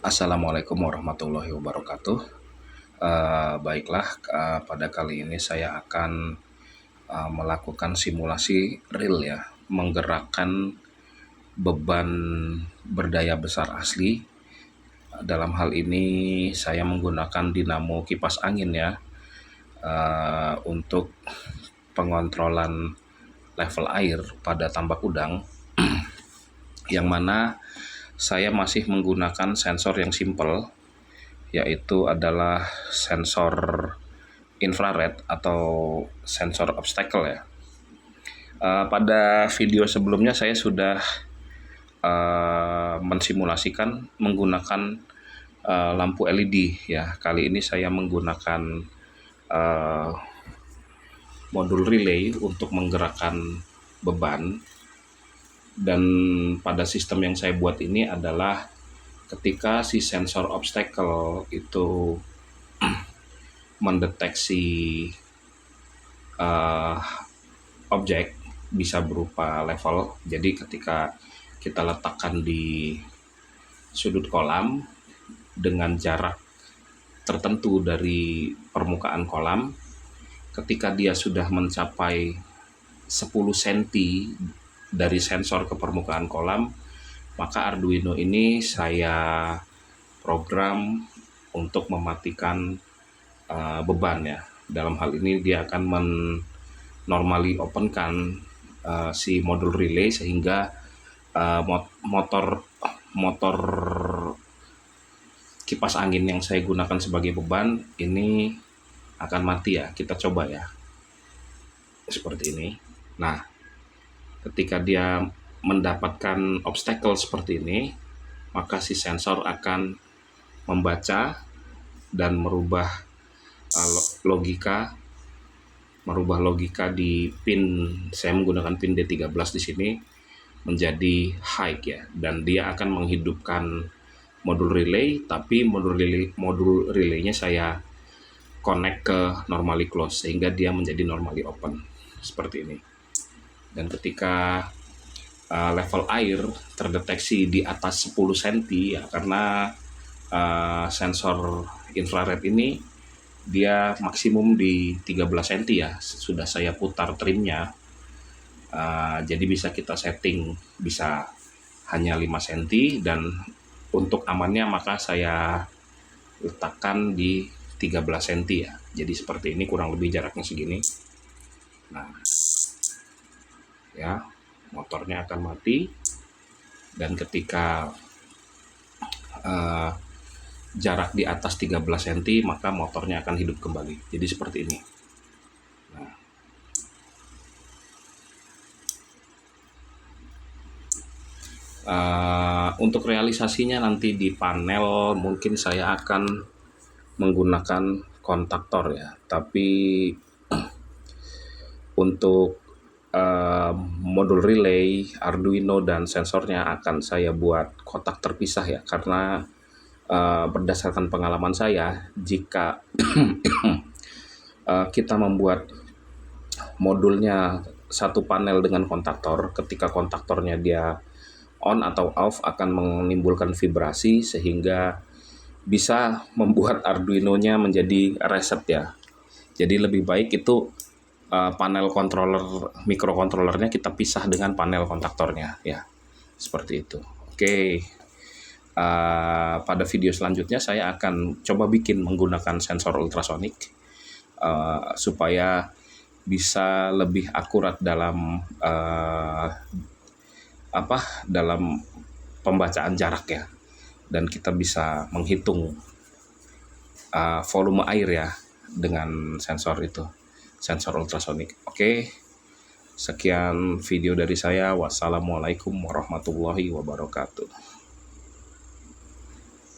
Assalamualaikum warahmatullahi wabarakatuh. Baiklah, pada kali ini saya akan melakukan simulasi real ya, menggerakkan beban berdaya besar asli. Dalam hal ini saya menggunakan dinamo kipas angin ya, untuk pengontrolan level air pada tambak udang, yang mana saya masih menggunakan sensor yang simple, yaitu adalah sensor infrared atau sensor obstacle ya. Pada video sebelumnya saya sudah mensimulasikan menggunakan lampu LED ya. Kali ini saya menggunakan modul relay untuk menggerakkan beban, dan pada sistem yang saya buat ini adalah ketika si sensor obstacle itu mendeteksi objek bisa berupa level. Jadi ketika kita letakkan di sudut kolam dengan jarak tertentu dari permukaan kolam, ketika dia sudah mencapai 10 cm dari sensor ke permukaan kolam, maka Arduino ini saya program untuk mematikan beban ya. Dalam hal ini dia akan normally openkan si modul relay, sehingga motor kipas angin yang saya gunakan sebagai beban ini akan mati ya. Kita coba ya, seperti ini. Nah, ketika dia mendapatkan obstacle seperti ini, maka si sensor akan membaca dan merubah logika di pin. Saya menggunakan pin D13 di sini menjadi high ya, dan dia akan menghidupkan modul relay, tapi modul relaynya saya connect ke normally close sehingga dia menjadi normally open seperti ini. Dan ketika level air terdeteksi di atas 10 cm ya, karena sensor infrared ini dia maksimum di 13 cm ya, sudah saya putar trimnya. Jadi bisa kita setting bisa hanya 5 cm, dan untuk amannya maka saya letakkan di 13 cm ya. Jadi seperti ini, kurang lebih jaraknya segini. Nah ya, motornya akan mati, dan ketika jarak di atas 13 cm maka motornya akan hidup kembali. Jadi seperti ini. Nah, untuk realisasinya nanti di panel mungkin saya akan menggunakan kontaktor ya, tapi untuk modul relay, Arduino dan sensornya akan saya buat kotak terpisah ya, karena berdasarkan pengalaman saya, jika kita membuat modulnya satu panel dengan kontaktor, ketika kontaktornya dia on atau off akan menimbulkan vibrasi sehingga bisa membuat Arduino-nya menjadi reset ya. Jadi lebih baik itu panel controller, microcontrollernya kita pisah dengan panel kontaktornya ya, seperti itu. Oke, pada video selanjutnya saya akan coba bikin menggunakan sensor ultrasonik supaya bisa lebih akurat dalam dalam pembacaan jarak ya, dan kita bisa menghitung volume air ya dengan sensor itu, sensor ultrasonik. Oke, sekian video dari saya. Wassalamualaikum warahmatullahi wabarakatuh.